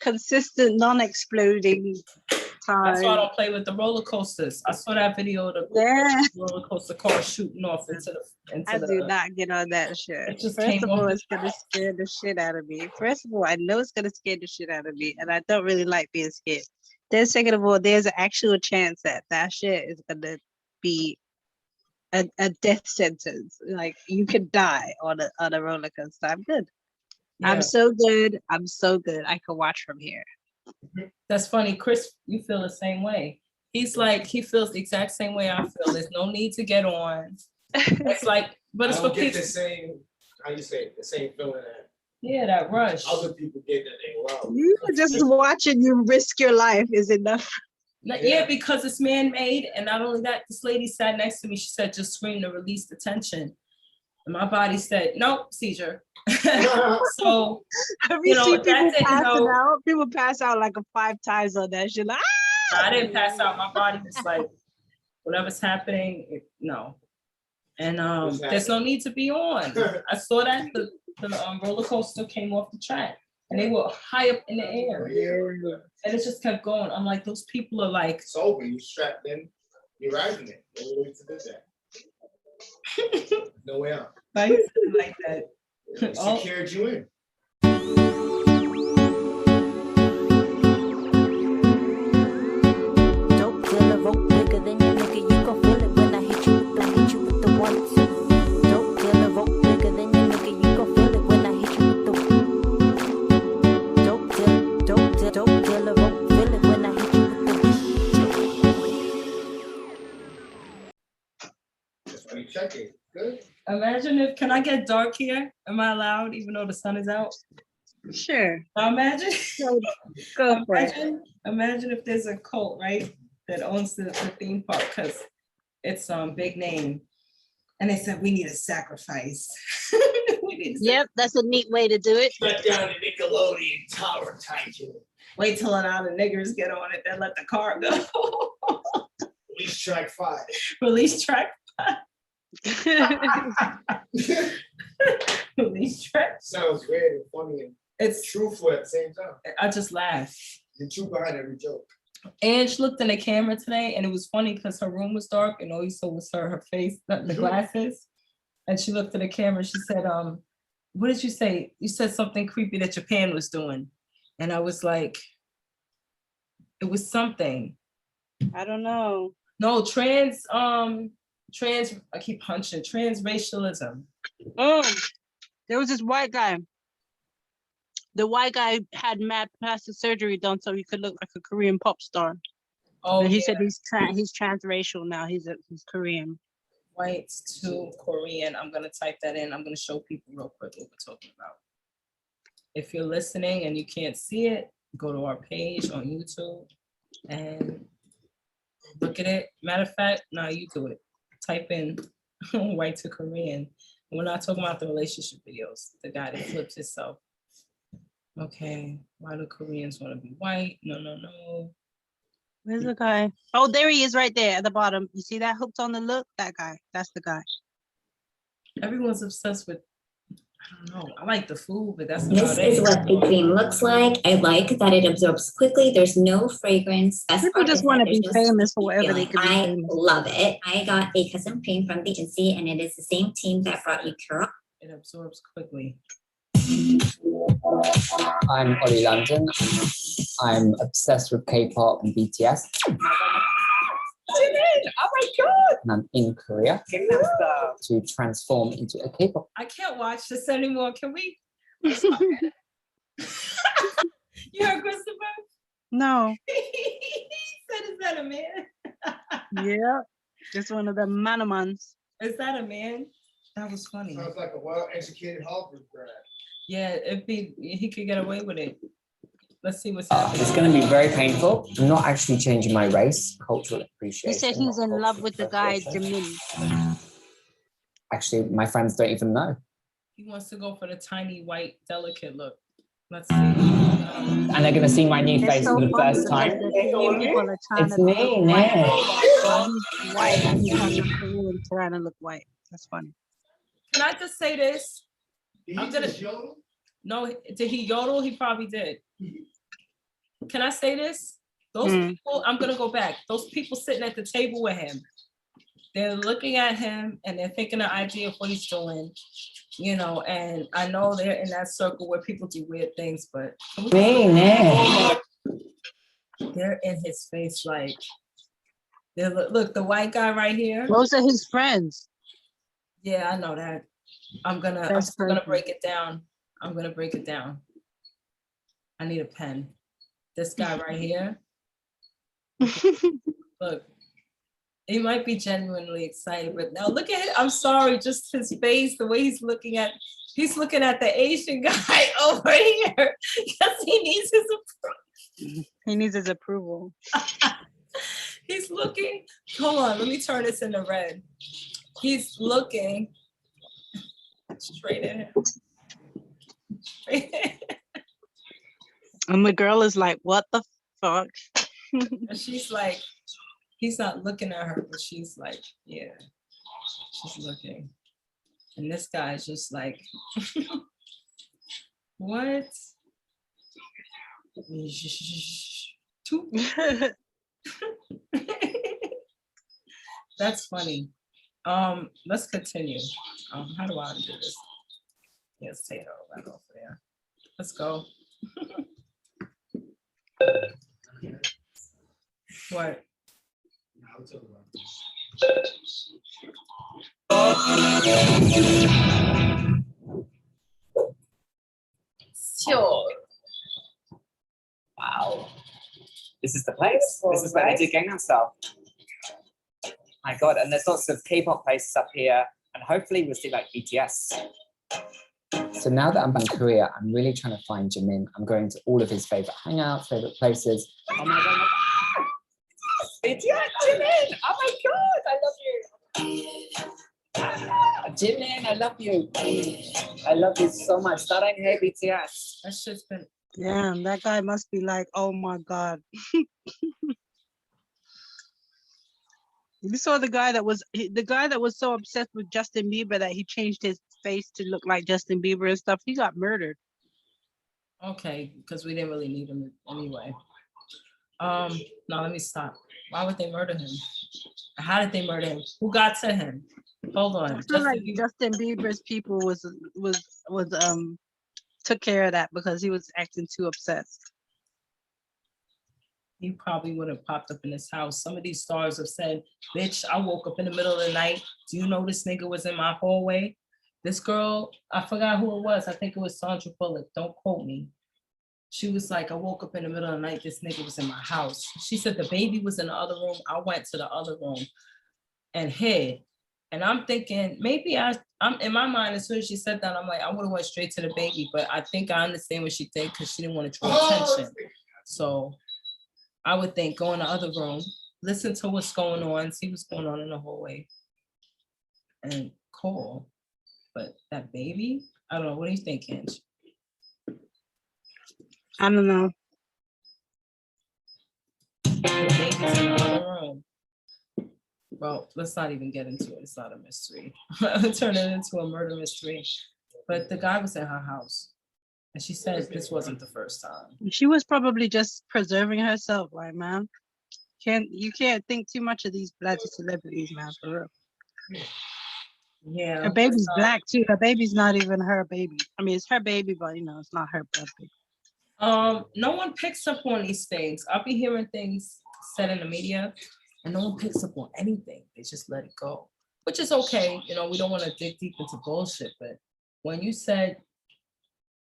consistent, non-exploding time. That's why I don't play with the roller coasters. I saw that video of the roller coaster car shooting off into I the. do not get on that shit. It just First came of all, off. it's gonna scare the shit out of me. First of all, I know it's gonna scare the shit out of me, and I don't really like being scared. Then second of all, there's an actual chance that shit is gonna be a death sentence. Like you could die on a roller coaster. I'm good. Yeah. I'm so good. I can watch from here. That's funny, Chris. You feel the same way. He's like, he feels the exact same way I feel. There's no need to get on. It's like, but it's I don't get the same. How you say it? The same feeling that. Yeah, that rush. Other people get that they love. You just watching you risk your life is enough. Yeah, because it's man-made, and not only that, this lady sat next to me. She said, "Just scream to release the tension." And my body said, "Nope, seizure." So you know, people pass out like 5 times on that shit. Like, I didn't pass out. My body was like, whatever's happening, no. And there's no need to be on. I saw that the roller coaster came off the track, and they were high up in the air, and it just kept going. I'm like, those people are like sober. You strapped in, you're riding it. No way to do that. No way out. I used to like that. It secured you in. Don't feel a rope bigger than your nigga. You gon' feel it when I hit you with the 1, 2. Don't feel a rope bigger than your nigga. You gon' feel it when I hit you with the. Don't feel a rope. Feel it when I hit you with the. That's why you check it. Good. Imagine if, can I get dark here? Am I allowed, even though the sun is out? Sure. Now imagine. Go for it. Imagine if there's a cult, right, that owns the theme park, because it's big name, and they said we need a sacrifice. Yep, that's a neat way to do it. Shut down the Nickelodeon tower title. Wait till now the niggers get on it, then let the car go. Release track 5. Release track 5. Release track. Sounds weird and funny and it's truthful at the same time. I just laughed. The truth behind every joke. Ange looked in the camera today, and it was funny because her room was dark, and all you saw was her face, the glasses. And she looked at the camera. She said, "What did you say? You said something creepy that Japan was doing," and I was like, "It was something." I don't know. No, trans. I keep punching. Transracialism. Oh, there was this white guy. The white guy had mad plastic surgery done so he could look like a Korean pop star. Oh, but he said he's transracial now. He's Korean. White to Korean. I'm gonna type that in. I'm gonna show people real quick what we're talking about. If you're listening and you can't see it, go to our page on YouTube and look at it. Matter of fact, no, you do it. Type in white to Korean. We're not talking about the relationship videos. The guy that flips himself. Okay, why do Koreans want to be white? No. Where's the guy? Oh, there he is right there at the bottom. You see that hooked on the look? That guy. That's the guy. Everyone's obsessed with, I don't know. I like the food, but that's about it. This is what the cream looks like. I like that it absorbs quickly. There's no fragrance. People just want to be famous for whatever they can be famous. I love it. I got a custom cream from the INSEE, and it is the same team that brought you Cura. It absorbs quickly. I'm Oli London. I'm obsessed with K-pop and BTS. Oh my God! And I'm in Korea to transform into a K-pop. I can't watch this anymore. Can we? You heard Christopher? No. He said, "Is that a man?" Yeah, it's one of the manamans. Is that a man? That was funny. Sounds like a well-educated Harvard grad. Yeah, he could get away with it. Let's see what's happening. It's going to be very painful. I'm not actually changing my race, cultural appreciation. He said he's in love with the guy, Jimin. Actually, my friends don't even know. He wants to go for the tiny, white, delicate look. Let's see. And they're going to see my new face for the first time. It's me, man. He's white and he's trying to look white. That's funny. Can I just say this? Did he just yodel? No, did he yodel? He probably did. can I say this? Those people, I'm gonna go back. Those people sitting at the table with him, they're looking at him and they're thinking the idea of what he's doing, you know, and I know they're in that circle where people do weird things, but they're in his face like, look, the white guy right here. Those are his friends. Yeah, I know that. I'm gonna break it down. I'm gonna break it down. I need a pen. This guy right here. Look, he might be genuinely excited, but now look at it. I'm sorry, just his face, the way he's looking at the Asian guy over here. Because he needs his approval. He needs his approval. He's looking. Hold on, let me turn this into red. He's looking straight at him. Straight at him. And the girl is like, what the fuck? And she's like, he's not looking at her, but she's like, yeah, she's looking. And this guy's just like, what? That's funny. Let's continue. How do I do this? Yes, take it all back off there. Let's go. What? Sure. Wow. This is the place. This is where they do Gangnam Style. My God, and there's lots of K-pop places up here, and hopefully we'll see like BTS. So now that I'm back in Korea, I'm really trying to find Jimin. I'm going to all of his favorite hangouts, favorite places. Oh my God. BTS, Jimin! Oh my God, I love you. Jimin, I love you. I love you so much. Hey, BTS. That's just been. Damn, that guy must be like, oh my God. You saw the guy that was so obsessed with Justin Bieber that he changed his face to look like Justin Bieber and stuff. He got murdered. Okay, because we didn't really need him anyway. Now let me stop. Why would they murder him? How did they murder him? Who got to him? Hold on. I feel like Justin Bieber's people was took care of that because he was acting too obsessed. He probably would have popped up in his house. Some of these stars have said, bitch, I woke up in the middle of the night. Do you know this nigga was in my hallway? This girl, I forgot who it was. I think it was Sandra Bullock. Don't quote me. She was like, I woke up in the middle of the night. This nigga was in my house. She said the baby was in the other room. I went to the other room and hid. And I'm thinking, maybe I'm in my mind, as soon as she said that, I'm like, I would have went straight to the baby. But I think I understand what she did because she didn't want to draw attention. So I would think go in the other room, listen to what's going on, see what's going on in the hallway, and call. But that baby, I don't know. What do you think, Kenj? I don't know. The baby's in the other room. Well, let's not even get into it. It's not a mystery. Turn it into a murder mystery. But the guy was in her house. And she said this wasn't the first time. She was probably just preserving herself, like, man. You can't think too much of these bloody celebrities, man, for real. Yeah. Her baby's black too. Her baby's not even her baby. I mean, it's her baby, but you know, it's not her blood baby. No one picks up on these things. I'll be hearing things said in the media, and no one picks up on anything. They just let it go, which is okay. You know, we don't want to dig deep into bullshit, but when you said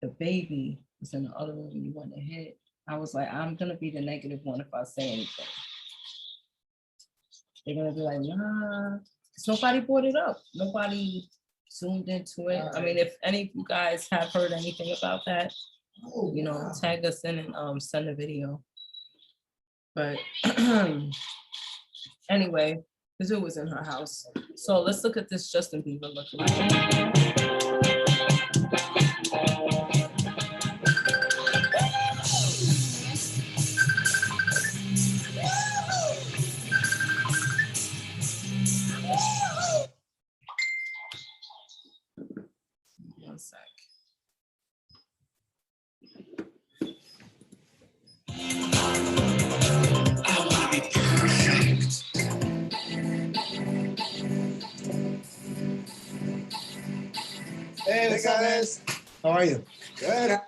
the baby was in the other room and you went ahead, I was like, I'm gonna be the negative one if I say anything. They're gonna be like, nah, because nobody brought it up. Nobody zoomed into it. I mean, if any of you guys have heard anything about that, you know, tag us in and send a video. But anyway, because it was in her house. So let's look at this Justin Bieber looking like. One sec. What's up, man? guys. How are you? Good.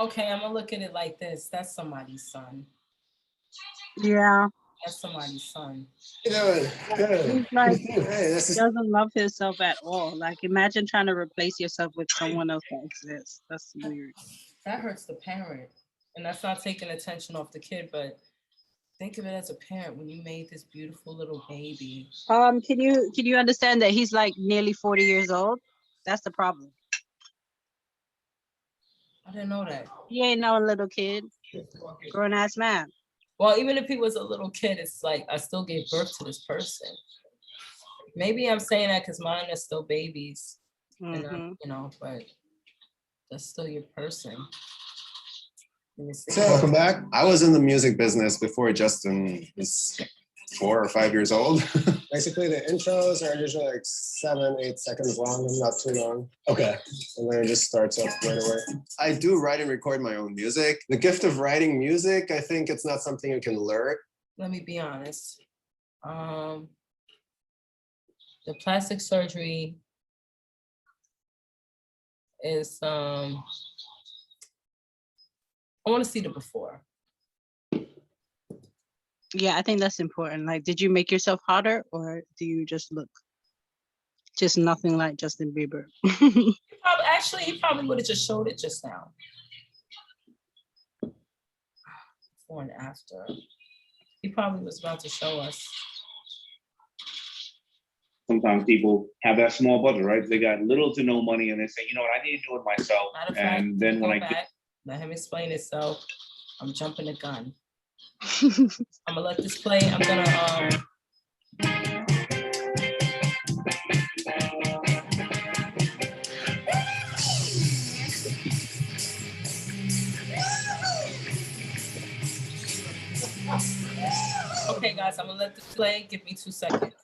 Okay, I'm gonna look at it like this. That's somebody's son. Yeah. That's somebody's son. How you doing? Good. He's like, Hey, this is doesn't love himself at all. Like, imagine trying to replace yourself with someone else that exists. That's weird. That hurts the parent. And that's not taking attention off the kid, but think of it as a parent when you made this beautiful little baby. Can you understand that he's like nearly 40 years old? That's the problem. I didn't know that. He ain't no little kid, grown ass man. Well, even if he was a little kid, it's like I still gave birth to this person. Maybe I'm saying that because mine are still babies, and Mhm. you know, but that's still your person. Let me see. so welcome back. I was in the music business before Justin was 4 or 5 years old. Basically, the intros are usually like 7-8 seconds long, not too long. Okay. And then it just starts off right away. I do write and record my own music. The gift of writing music, I think it's not something you can learn. Let me be honest. The plastic surgery is I want to see the before. Yeah, I think that's important. Like, did you make yourself hotter, or do you just look just nothing like Justin Bieber? Actually, he probably would have just showed it just now. Before and after. He probably was about to show us. Sometimes people have that small budget, right? They got little to no money and they say, you know what, I need to do it myself. Matter of fact, And then when go I back, let him explain himself. I'm jumping the gun. I'm gonna let this play. I'm gonna okay guys, I'm gonna let this play. Give me 2 seconds.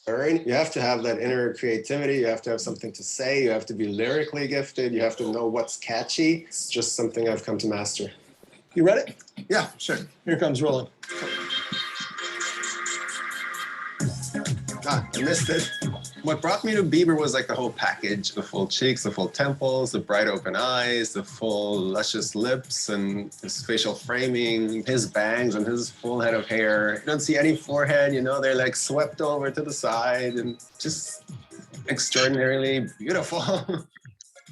You have to have that inner creativity. You have to have something to say. You have to be lyrically gifted. You have to know what's catchy. It's just something I've come to master. You ready? Yeah, sure. Here comes rolling. Ah, I missed it. What brought me to Bieber was like the whole package, the full cheeks, the full temples, the bright open eyes, the full luscious lips, and his facial framing, his bangs, and his full head of hair. You don't see any forehead, you know, they're like swept over to the side and just extraordinarily beautiful.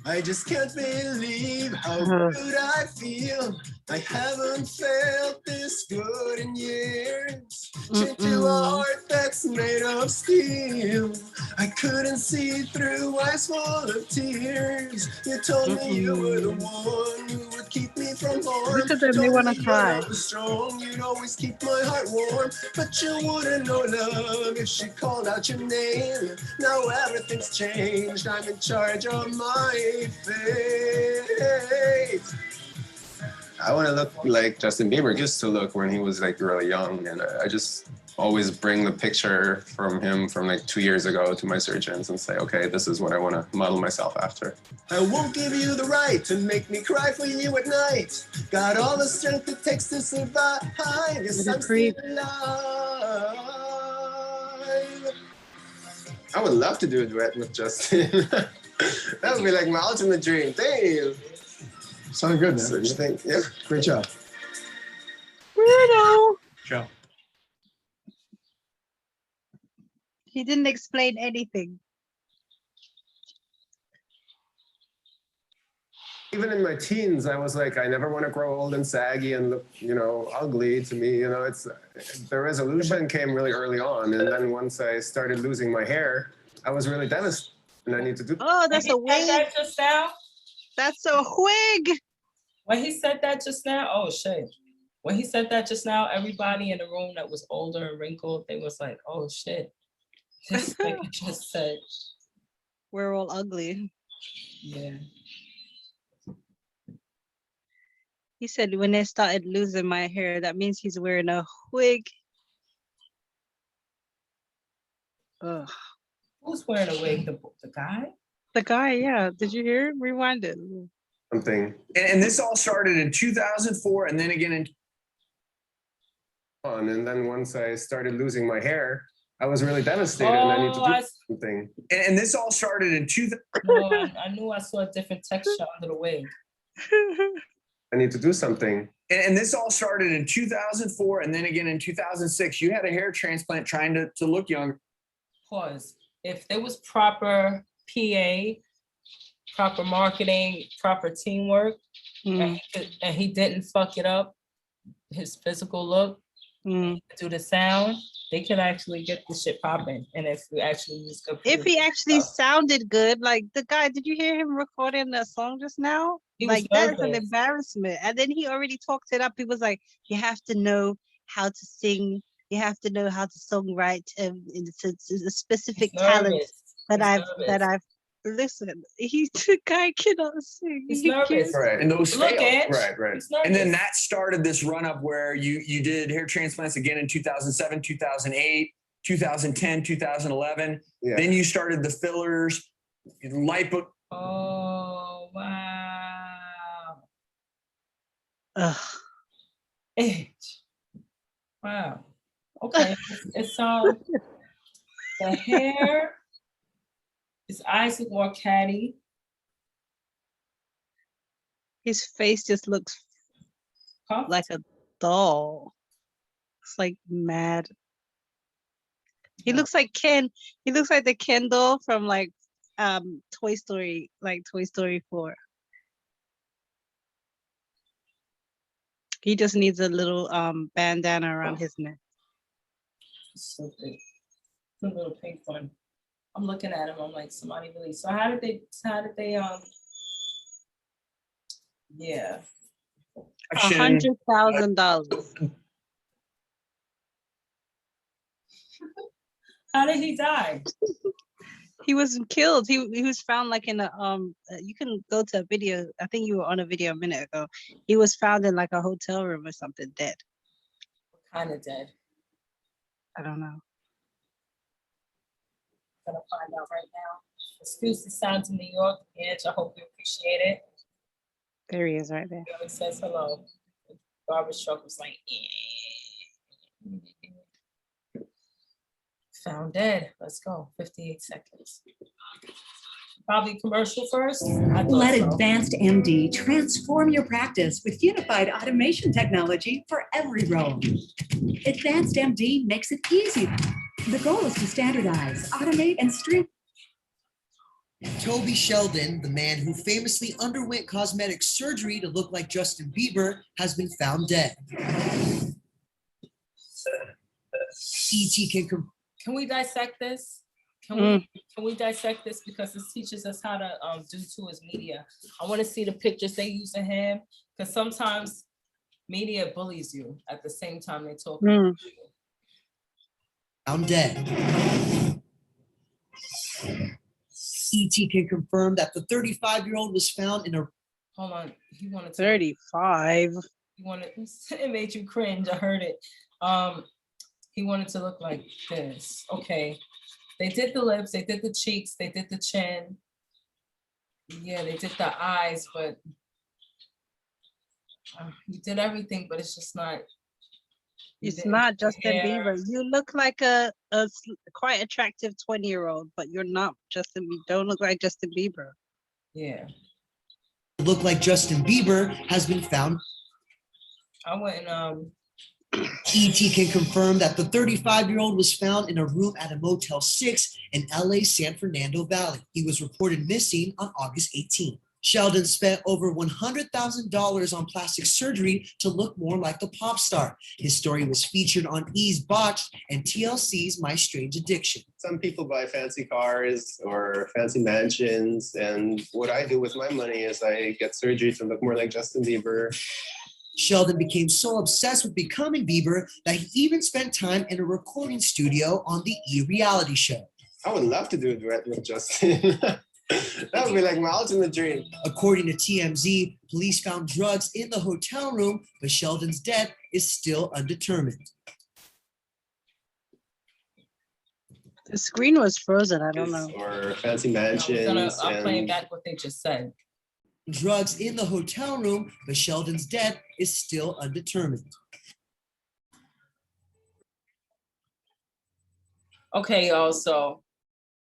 I just can't believe how good I feel. I haven't felt this good in years. Into a heart that's made of steel. I couldn't see through eyes full of tears. You told me you were the one who would keep me from harm. Look at them, they want to cry. Strong, you'd always keep my heart warm. But you wouldn't know love if she called out your name. Now everything's changed. I'm in charge of my fate. I want to look like Justin Bieber used to look when he was like really young, and I just always bring the picture from him from like 2 years ago to my surgeons and say, okay, this is what I want to model myself after. I won't give you the right to make me cry for you at night. Got all the strength it takes to survive. Yes, I'm still alive. I would love to do a duet with Justin. That would be like my ultimate dream. Damn. Sound good, man. So you think? Yeah. Great job. Weirdo. Ciao. He didn't explain anything. Even in my teens, I was like, I never want to grow old and saggy and look, you know, ugly to me. You know, it's the resolution came really early on, and then once I started losing my hair, I was really devastated. And I need to do. Oh, that's a wig. That just now. That's a wig. When he said that just now, oh shit. When he said that just now, everybody in the room that was older and wrinkled, they was like, oh shit. This nigga just said. We're all ugly. Yeah. He said when I started losing my hair, that means he's wearing a wig. Ugh. Who's wearing a wig? The guy? The guy, yeah. Did you hear? Rewind it. Something. And this all started in 2004, and then again in. And then once I started losing my hair, I was really devastated, and I need to Oh, do I, something. And this all started in no, I knew I saw a different texture under the wig. I need to do something. And this all started in 2004 and then again in 2006. You had a hair transplant trying to look younger. Pause. If there was proper PA, proper marketing, proper teamwork, Mm, and he didn't fuck it up, his physical look, mm. do the sound, they could actually get the shit popping. And if we actually use good If he producer actually stuff. sounded good, like the guy, did you hear him recording the song just now? He was Like that's an nervous. embarrassment. And then he already talked it up. He was like, you have to know how to sing. You have to know how to songwrite. It's a specific He's talent nervous. that He's nervous. I've listen. He's the guy cannot sing. He's He nervous. can't- Right. And those Look, failed. Edge. Right. He's nervous. And then that started this run up where you did hair transplants again in 2007, 2008, 2010, 2011. Yeah. Then you started the fillers, lipo. Oh, wow. Ugh. Edge. Wow. Okay. It's the hair, his eyes look more catty. His face just looks Puffed. like a doll. It's like mad. He looks like Ken. He looks like the Ken doll from like Toy Story, like Toy Story 4. He just needs a little bandana around his neck. Stupid. The little pink one. I'm looking at him. I'm like, somebody really. So how did they yeah. $100,000. How did he die? He was killed. He was found like in a you can go to a video. I think you were on a video a minute ago. He was found in like a hotel room or something dead. Kind of dead. I don't know. Gonna find out right now. Excuse the sound to New York, Edge. I hope you appreciate it. There he is right there. It says hello. The garbage truck was like, found dead. Let's go. 58 seconds. Probably commercial first. I thought Let so. Advanced MD transform your practice with unified automation technology for every role. Advanced MD makes it easy. The goal is to standardize, automate, and streamline. Toby Sheldon, the man who famously underwent cosmetic surgery to look like Justin Bieber, has been found dead. ET Can we dissect this? Can we dissect this, because this teaches us how to do to his media. I want to see the pictures they use of him, because sometimes media bullies you at the same time they talk about you. found dead. ET can confirm that the 35-year-old was found in a. Hold on, he wanted to. 35. He wanted. It made you cringe. I heard it. He wanted to look like this. Okay, they did the lips, they did the cheeks, they did the chin. Yeah, they did the eyes, but you did everything, but it's just not. It's not Justin Bieber. You look like a quite attractive 20-year-old, but you're not Justin. You don't look like Justin Bieber. Yeah. Look like Justin Bieber has been found. I went ET can confirm that the 35-year-old was found in a room at a Motel 6 in LA's San Fernando Valley. He was reported missing on August 18th. Sheldon spent over $100,000 on plastic surgery to look more like the pop star. His story was featured on E's Botched and TLC's My Strange Addiction. Some people buy fancy cars or fancy mansions, and what I do with my money is I get surgery to look more like Justin Bieber. Sheldon became so obsessed with becoming Bieber that he even spent time in a recording studio on the E! reality show. I would love to do a duet with Justin. That would be like my ultimate dream. According to TMZ, police found drugs in the hotel room, but Sheldon's death is still undetermined. The screen was frozen. I don't know. Or fancy mansions. I'm playing back what they just said. Drugs in the hotel room, but Sheldon's death is still undetermined. Okay, y'all. So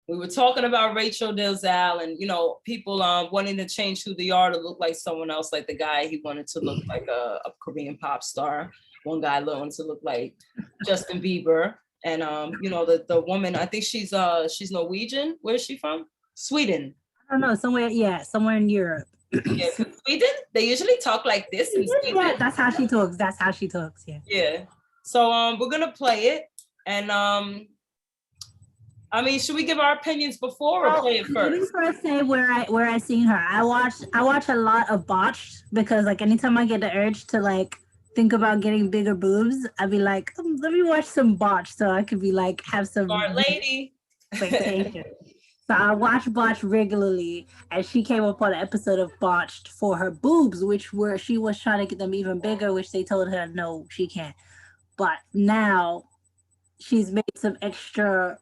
we were talking about Rachel Dolezal and, you know, people wanting to change who they are to look like someone else. Like the guy, he wanted to look like a Korean pop star. One guy wanted to look like Justin Bieber. And, you know, the woman, I think she's Norwegian. Where is she from? Sweden. I don't know, somewhere in Europe. Yeah, Sweden, they usually talk like this in Sweden. Yeah, that's how she talks. Yeah. Yeah. So we're gonna play it. And I mean, should we give our opinions before or play it first? Let me first say where I seen her. I watch a lot of Botched because like anytime I get the urge to like think about getting bigger boobs, I'd be like, let me watch some Botched so I could be like have some Smart lady. expectation. So I watch Botched regularly, and she came up on an episode of Botched for her boobs, she was trying to get them even bigger, which they told her no, she can't. But now she's made some extra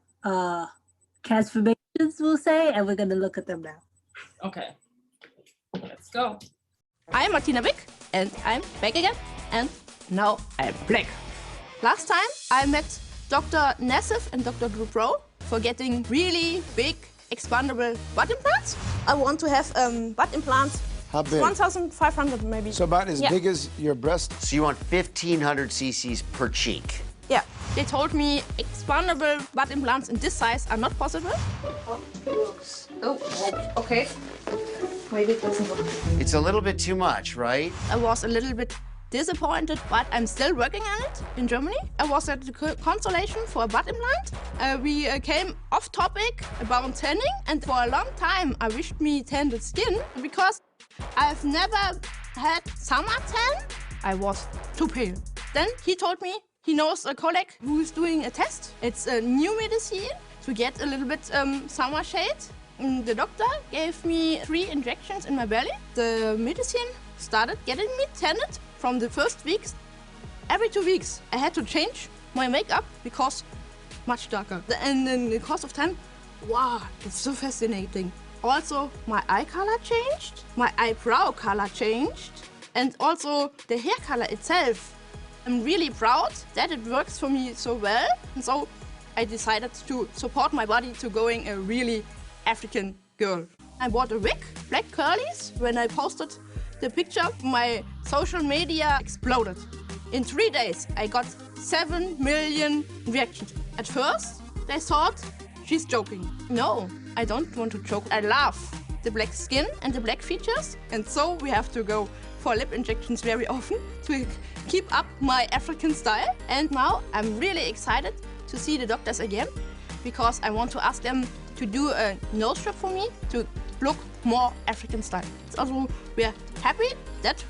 transformations, we'll say, and we're gonna look at them now. Okay, let's go. I'm Martina Wick, and I'm back again, and now I'm black. Last time I met Dr. Nassif and Dr. Drew Pro for getting really big expandable butt implants. I want to have butt implants. How big? 1,500 maybe. So about as Yeah. big as your breast? So you want 1,500 cc's per cheek? Yeah. They told me expandable butt implants in this size are not possible. Oh, okay. Maybe it doesn't work. It's a little bit too much, right? I was a little bit disappointed, but I'm still working on it in Germany. I was at the consultation for a butt implant. We came off topic about tanning, and for a long time I wished me tanned skin because I've never had summer tan. I was too pale. Then he told me he knows a colleague who's doing a test. It's a new medicine to get a little bit summer shade. The doctor gave me 3 injections in my belly. The medicine started getting me tanned from the first weeks. Every 2 weeks, I had to change my makeup because much darker. And in the course of time, wow, it's so fascinating. Also, my eye color changed, my eyebrow color changed, and also the hair color itself. I'm really proud that it works for me so well. And so I decided to support my body to going a really African girl. I bought a wig, black curlies. When I posted the picture, my social media exploded. In 3 days, I got 7 million reactions. At first, they thought she's joking. No, I don't want to joke. I love the black skin and the black features. And so we have to go for lip injections very often to keep up my African style. And now I'm really excited to see the doctors again because I want to ask them to do a nose job for me to look more African style. Also, we are happy that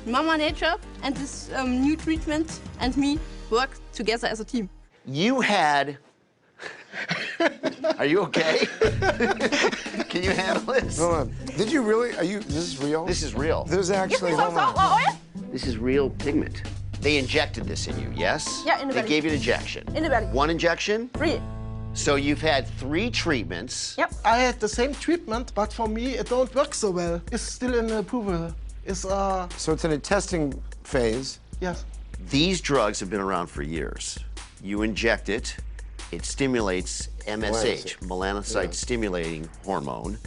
Mama Nature and this new treatment and me work together as a team. You had... Are you okay? Can you handle this? Hold on. Did you really? This is real? This is real. There's actually... This is real pigment. They injected this in you, yes? Yeah, in the belly. They gave you an injection. In the belly. 1 injection? 3. So you've had 3 treatments. Yep. I had the same treatment, but for me it don't work so well. It's still in approval. So it's in a testing phase. Yes. These drugs have been around for years. You inject it, it stimulates MSH, melanocyte stimulating hormone,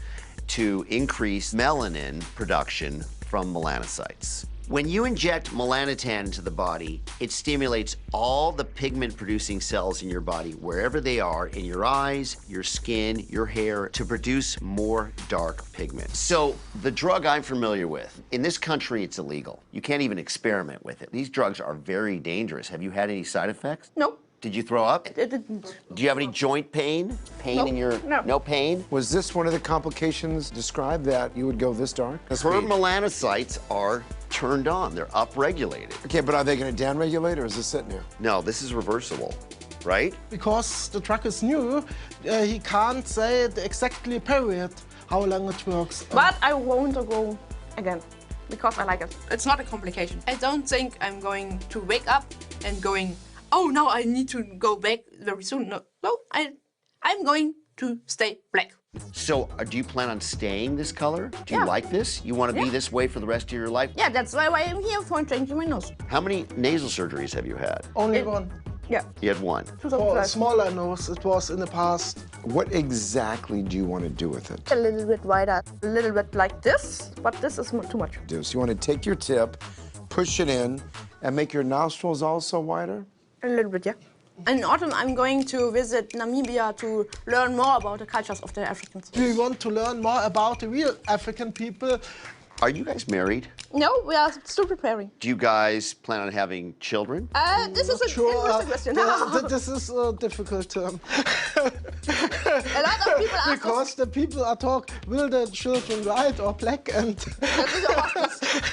to increase melanin production from melanocytes. When you inject melanotan into the body, it stimulates all the pigment-producing cells in your body, wherever they are, in your eyes, your skin, your hair, to produce more dark pigment. So the drug I'm familiar with, in this country, it's illegal. You can't even experiment with it. These drugs are very dangerous. Have you had any side effects? No. Did you throw up? It didn't. Do you have any joint pain? Pain in your... No pain? Was this one of the complications described that you would go this dark? Her melanocytes are turned on. They're upregulated. Okay, but are they going to downregulate or is this sitting here? No, this is reversible, right? Because the drug is new, he can't say the exactly period how long it works. But I want to go again because I like it. It's not a complication. I don't think I'm going to wake up and going, oh, now I need to go back very soon. No, I'm going to stay black. So, do you plan on staying this color? Do you like this? You want to be this way for the rest of your life? Yeah, that's why I'm here for changing my nose. How many nasal surgeries have you had? Only one. Yeah. You had one. For a smaller nose, it was in the past. What exactly do you want to do with it? A little bit wider, a little bit like this, but this is too much. So you want to take your tip, push it in, and make your nostrils also wider? A little bit, yeah. In autumn, I'm going to visit Namibia to learn more about the cultures of the Africans. Do you want to learn more about the real African people? Are you guys married? No, we are still preparing. Do you guys plan on having children? This is an interesting question. This is a difficult term. A lot of people ask because the people are talking, will the children white or black? And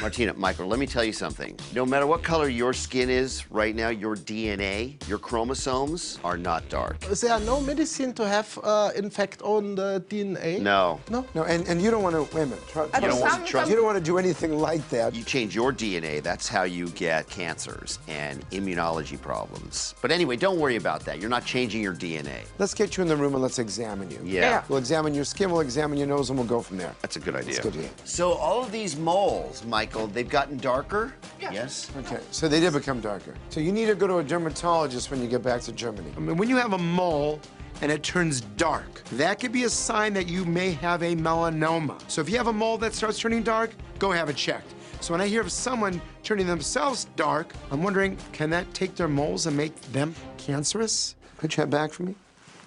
Martina, Michael, let me tell you something. No matter what color your skin is right now, your DNA, your chromosomes are not dark. Is there no medicine to have effect on the DNA? No. No? No, and you don't want to, wait a minute. You don't want to do anything like that. You change your DNA, that's how you get cancers and immunology problems. But anyway, don't worry about that. You're not changing your DNA. Let's get you in the room and let's examine you. Yeah. We'll examine your skin, we'll examine your nose, and we'll go from there. That's a good idea. That's a good idea. So all of these moles, Michael, they've gotten darker? Yes. Okay, so they did become darker. So you need to go to a dermatologist when you get back to Germany. I mean, when you have a mole and it turns dark, that could be a sign that you may have a melanoma. So if you have a mole that starts turning dark, go have it checked. So when I hear of someone turning themselves dark, I'm wondering, can that take their moles and make them cancerous? Put your head back for me.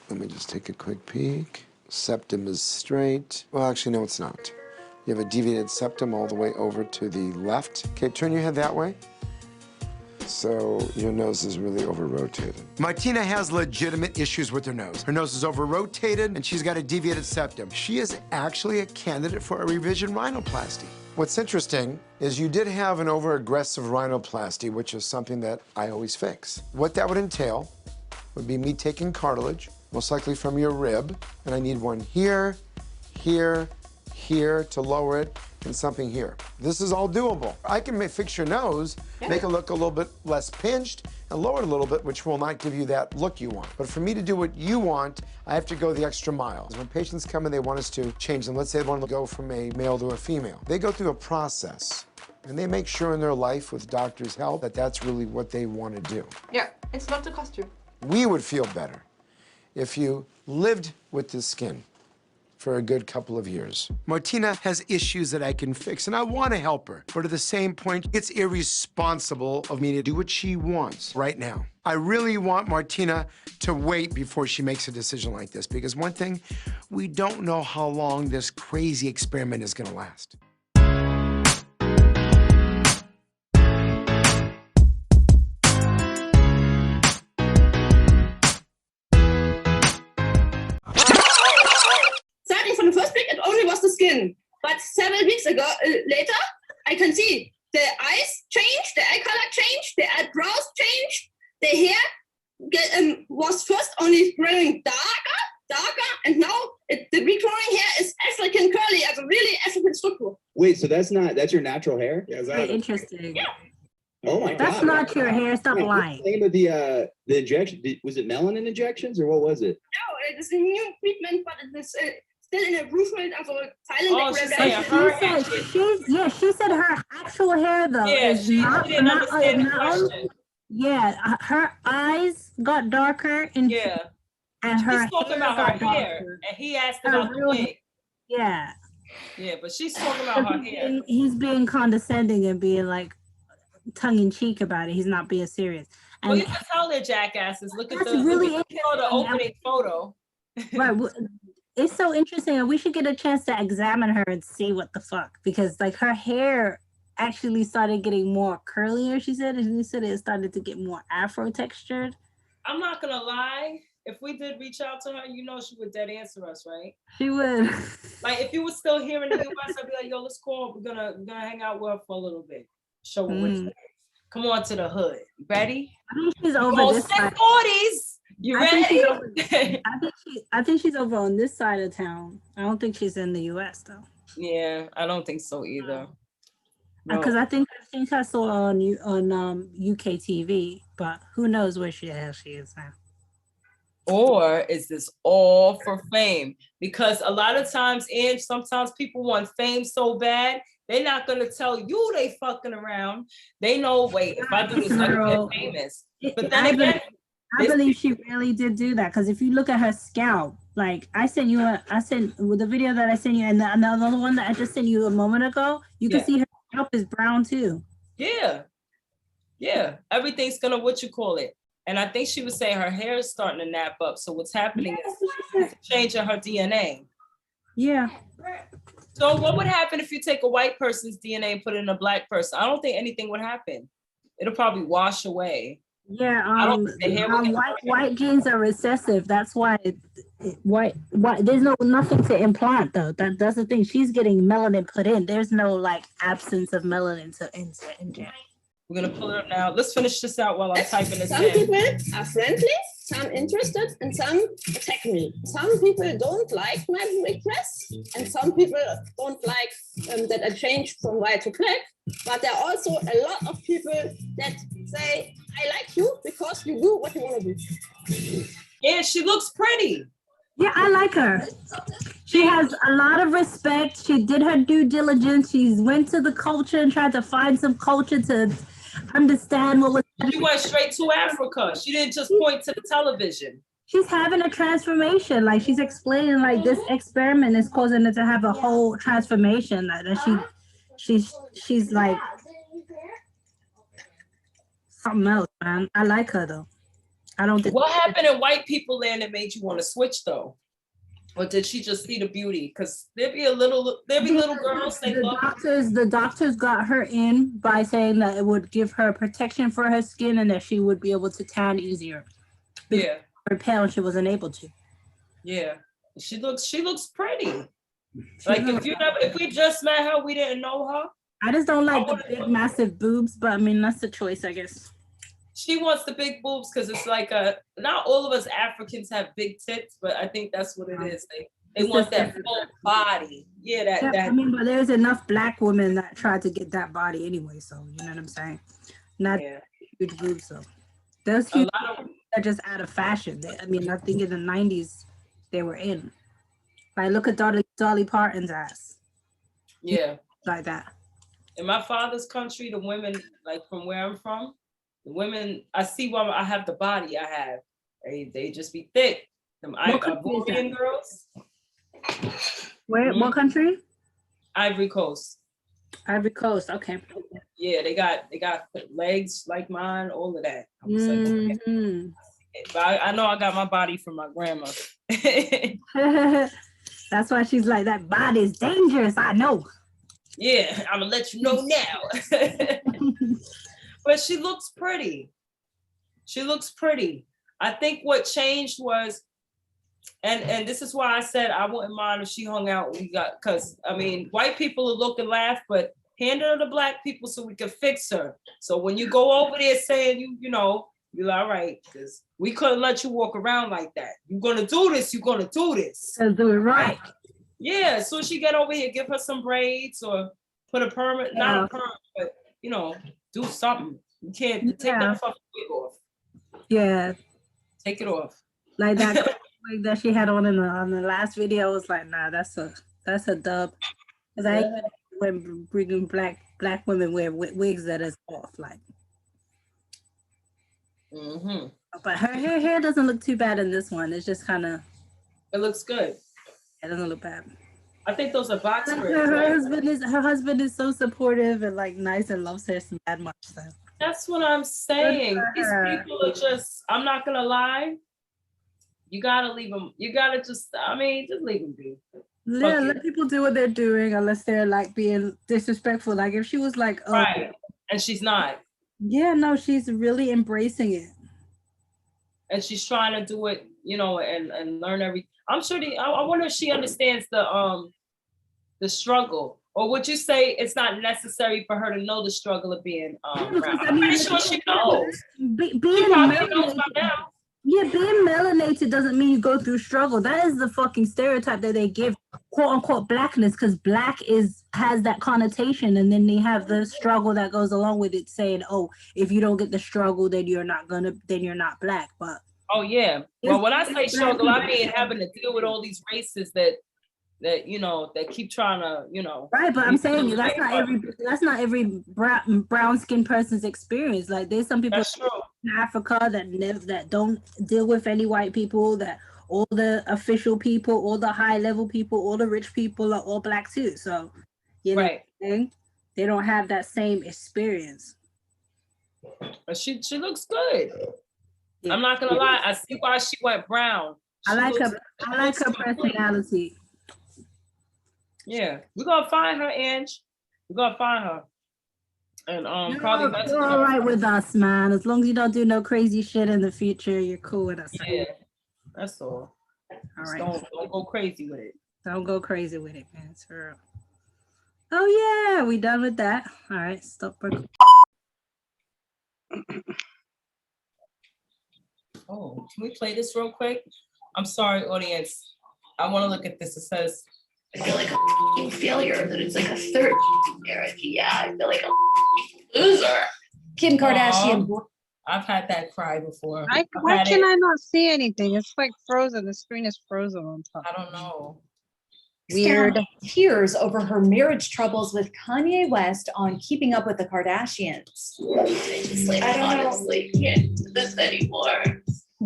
Let me just take a quick peek. Septum is straight. Well, actually, no, it's not. You have a deviated septum all the way over to the left. Okay, turn your head that way. So your nose is really over-rotated. Martina has legitimate issues with her nose. Her nose is over-rotated and she's got a deviated septum. She is actually a candidate for a revision rhinoplasty. What's interesting is you did have an over-aggressive rhinoplasty, which is something that I always fix. What that would entail would be me taking cartilage, most likely from your rib, and I need one here, here, here to lower it, and something here. This is all doable. I can fix your nose, make it look a little bit less pinched, and lower it a little bit, which will not give you that look you want. But for me to do what you want, I have to go the extra mile. When patients come in, they want us to change them. Let's say they want to go from a male to a female. They go through a process, and they make sure in their life with doctors' help that that's really what they want to do. Yeah, it's not the costume. We would feel better if you lived with this skin for a good couple of years. Martina has issues that I can fix, and I want to help her. But at the same point, it's irresponsible of me to do what she wants right now. I really want Martina to wait before she makes a decision like this, because one thing, we don't know how long this crazy experiment is going to last. Starting from the first pic, it only was the skin. But several weeks ago, later, I can see the eyes changed, the eye color changed, the eyebrows changed, the hair was first only growing darker, and now the regrowing hair is African curly, as a really African structure. Wait, so that's your natural hair? Yeah, Very interesting. Yeah. Oh my God. That's not your hair. Stop What's lying. the name of the injection? Was it melanin injections or what was it? No, it is a new treatment, but it is still in improvement of a Oh, she's saying her She said her actual hair though is she not, didn't understand the not question. yeah, her eyes got darker and and her She's talking hair about her got hair, darker. and he asked Her about the real- wig. Yeah. Yeah, but she's talking about her hair. He's being condescending and being like tongue in cheek about it. He's not being serious. Well, And you can tell they're jackasses. Look at That's the really look at the opening photo. right. It's so interesting, and we should get a chance to examine her and see what the fuck, because like her hair actually started getting more curlier. She said, and you said it started to get more Afro textured. I'm not gonna lie. If we did reach out to her, you know she would dead answer us, right? She would. Like if you were still here in the US, I'd be like, yo, let's call. We're gonna hang out with her for a little bit. Show her what's there. Come on to the hood. Ready? I think she's You over go this sick side. 40s. You I think she's ready? over- I think she's over on this side of town. I don't think she's in the US though. Yeah, I don't think so either. Because I think I saw on UK TV, but who knows where she is now. Or is this all for fame? Because a lot of times, and sometimes people want fame so bad, they're not gonna tell you they fucking around. They know, wait, if I do this, I can get famous. But then again, I believe she really did do that because if you look at her scalp, like I sent with the video that I sent you, and another one that I just sent you a moment ago, you can see her scalp is brown too. Yeah. Yeah. Everything's gonna what you call it. And I think she was saying her hair is starting to nap up. So what's happening is she's changing her DNA. Yeah. So what would happen if you take a white person's DNA and put it in a black person? I don't think anything would happen. It'll probably wash away. Yeah, white genes are recessive. That's why white there's nothing to implant though. That's the thing. She's getting melanin put in. There's no like absence of melanin to inject. We're gonna pull it up now. Let's finish this out while I'm typing this Some in. people are friendly, some interested, and some attack me. Some people don't like my requests, and some people don't like that I change from white to black. But there are also a lot of people that say, I like you because you do what you want to do. Yeah, she looks pretty. Yeah, I like her. She has a lot of respect. She did her due diligence. She went to the culture and tried to find some culture to understand what was. She went straight to Africa. She didn't just point to the television. She's having a transformation. Like she's explaining, like this experiment is causing her to have a whole transformation. That she's like something else, man. I like her though. I don't think. What happened in white people land that made you want to switch though? Or did she just see the beauty? Because there'd be little girls they love. The doctors got her in by saying that it would give her protection for her skin and that she would be able to tan easier. Yeah. Her pale, she wasn't able to. Yeah. She looks pretty. Like if we just met her, we didn't know her. I just don't like the big massive boobs, but I mean that's the choice, I guess. She wants the big boobs because it's like not all of us Africans have big tits, but I think that's what it is. They want that full body. Yeah, that. I mean, but there's enough black women that tried to get that body anyway, so you know what I'm saying? Not huge boobs, so those huge are just out of fashion. I mean, I think in the 90s they were in. Like look at Dolly Parton's ass. Yeah. Like that. In my father's country, the women, like from where I'm from, the women, I see why I have the body I have. They just be thick. Them Ivorian girls. Where? What country? Ivory Coast. Ivory Coast. Okay. Yeah, they got legs like mine, all of that. I was like, okay. But I know I got my body from my grandma. That's why she's like, that body's dangerous. I know. Yeah, I'm gonna let you know now. But she looks pretty. She looks pretty. I think what changed was, and this is why I said I wouldn't mind if she hung out. Because I mean, white people will look and laugh, but hand her to black people so we can fix her. So when you go over there saying you know, you're like, all right, because we couldn't let you walk around like that. You're gonna do this. You're gonna do this. Do it right. Yeah. So she get over here, give her some braids or put a perm, not a perm, but you know. Do something. You can't take that fucking wig off. Yeah. Take it off. Like that wig that she had on in the last video, I was like, nah, that's a dub. Because I hate when bringing black women wear wigs that is off, like. But her hair doesn't look too bad in this one. It's just kind of. It looks good. It doesn't look bad. I think those are box braids. Her husband is so supportive and like nice and loves her so much. So. That's what I'm saying. These people are just. I'm not gonna lie. You gotta leave them. You gotta just leave them be. Yeah, let people do what they're doing unless they're like being disrespectful. Like if she was like, oh, right, and she's not. Yeah, no, she's really embracing it. And she's trying to do it, you know, and learn everything. I'm sure I wonder if she understands the struggle, or would you say it's not necessary for her to know the struggle of being brown? I'm pretty sure she knows. Being melanated doesn't mean you go through struggle. That is the fucking stereotype that they give quote unquote blackness, because black has that connotation, and then they have the struggle that goes along with it, saying, oh, if you don't get the struggle, then you're not black. But oh yeah. Well, when I say struggle, I mean having to deal with all these races that you know that keep trying to, you know. Right, but I'm saying that's not every brown skinned person's experience. Like there's some people in Africa that don't deal with any white people, that all the official people, all the high level people, all the rich people are all black too. So, you know, they don't have that same experience. But she looks good. Yeah. I'm not gonna lie. I see why she went brown. I like her personality. Yeah, we're gonna find her, Ange. We're gonna find her. And probably you're all right with us, man. As long as you don't do no crazy shit in the future, you're cool with us. Yeah, that's all. All right. Don't go crazy with it. Don't go crazy with it, man. It's for real. Oh yeah, we done with that. All right, stop. Oh, can we play this real quick? I'm sorry, audience. I want to look at this. It says, I feel like a failure, that it's like a third marriage. Yeah, I feel like a loser. Kim Kardashian. I've had that cry before. Why can I not see anything? It's like frozen. The screen is frozen on top. I don't know. Weird. Tears over her marriage troubles with Kanye West on Keeping Up with the Kardashians. I honestly can't do this anymore.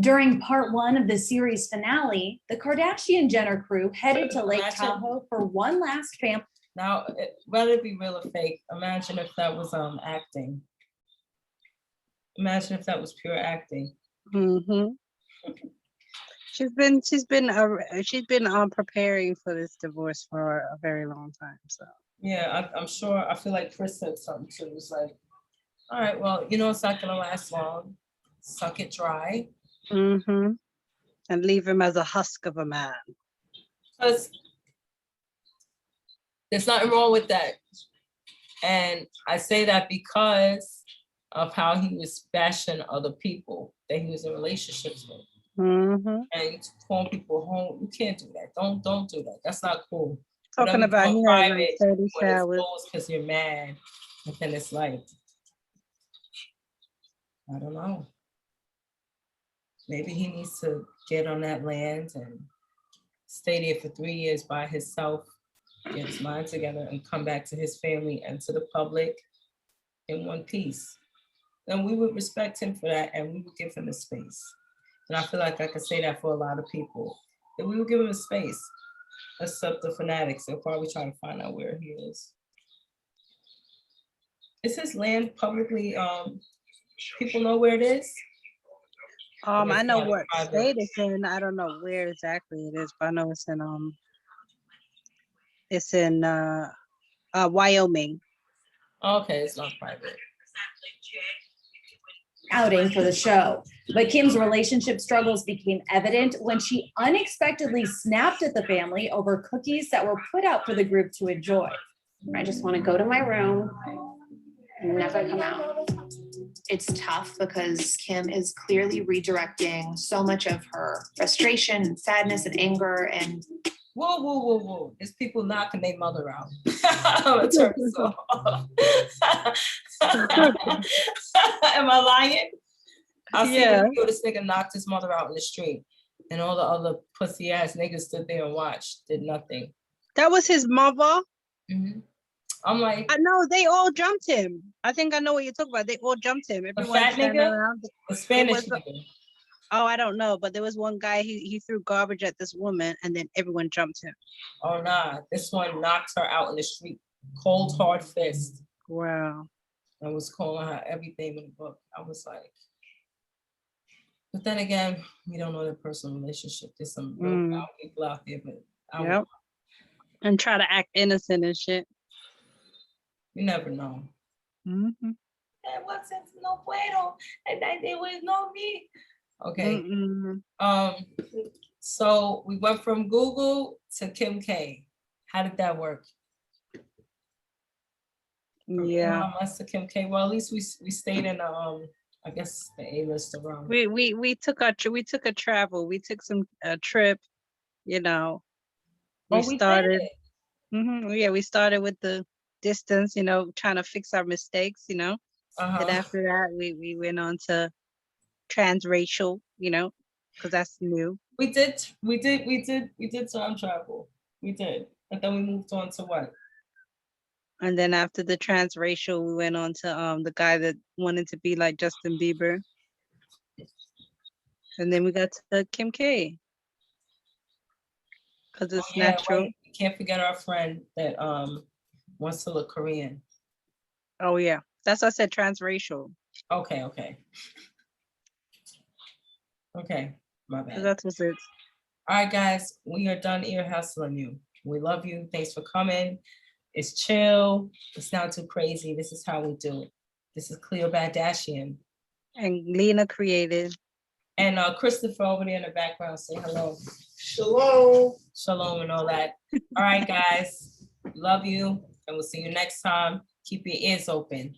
During part 1 of the series finale, the Kardashian Jenner crew headed to Lake Tahoe for one last family. Now, whether it be real or fake, imagine if that was acting. Imagine if that was pure acting. Mm-hmm. She's been preparing for this divorce for a very long time. So yeah, I'm sure. I feel like Chris said something too. It's like, all right, well, you know, it's not gonna last long. Suck it dry. Mm-hmm. And leave him as a husk of a man. Because there's nothing wrong with that. And I say that because of how he was bashing other people that he was in relationships with. Mm-hmm. And calling people home, you can't do that. Don't do that. That's not cool. Talking about he had like 30 showers. Because you're mad. And then it's like, I don't know. Maybe he needs to get on that land and stay there for 3 years by himself, get his mind together, and come back to his family and to the public in one piece. Then we would respect him for that, and we would give him a space. And I feel like I could say that for a lot of people, that we would give him a space. Except the fanatics, they'll probably try to find out where he is. Is his land publicly, people know where it is? I know what state it's in. I don't know where exactly it is, but I know it's in Wyoming. Okay, it's not private. Outing for the show. But Kim's relationship struggles became evident when she unexpectedly snapped at the family over cookies that were put out for the group to enjoy. I just want to go to my room and never come out. It's tough because Kim is clearly redirecting so much of her frustration and sadness and anger and Whoa. There's people knocking their mother out. I'm gonna turn this off. Am I lying? I see the video, this nigga knocked his mother out in the street, and all the other pussy ass niggas stood there and watched, did nothing. That was his mother? Mm-hmm. I'm like, I know they all jumped him. I think I know what you're talking about. They all jumped him. Everyone fat nigga? around. A Spanish nigga. Oh, I don't know, but there was one guy, he threw garbage at this woman, and then everyone jumped him. Oh, nah. This one knocked her out in the street. Cold, hard fist. Wow. I was calling her everything in the book. I was like, but then again, we don't know their personal relationship. There's some real foul people out there, but I don't know. And try to act innocent and shit. You never know. Mm-hmm. And what's it? No puedo. And they was no me. Okay. So we went from Google to Kim K. How did that work? Yeah. Us to Kim K. Well, at least we stayed in I guess the A-list around. We took a travel. We took a trip. You know. We started. Yeah, we started with the distance. You know, trying to fix our mistakes. You know. And after that, we went on to transracial, you know, because that's new. We did time travel. We did. And then we moved on to what? And then after the transracial, we went on to the guy that wanted to be like Justin Bieber. And then we got to Kim K. Because it's Oh, yeah, natural. wait, can't forget our friend that wants to look Korean. Oh yeah, that's why I said transracial. Okay, my bad. That's what's it. All right, guys, we are done ear hustling you. We love you. Thanks for coming. It's chill. It's not too crazy. This is how we do it. This is Cleo Badashian. And Lena created. And Christopher over there in the background, say hello. Shalom. Shalom and all that. All right, guys. Love you. And we'll see you next time. Keep your ears open.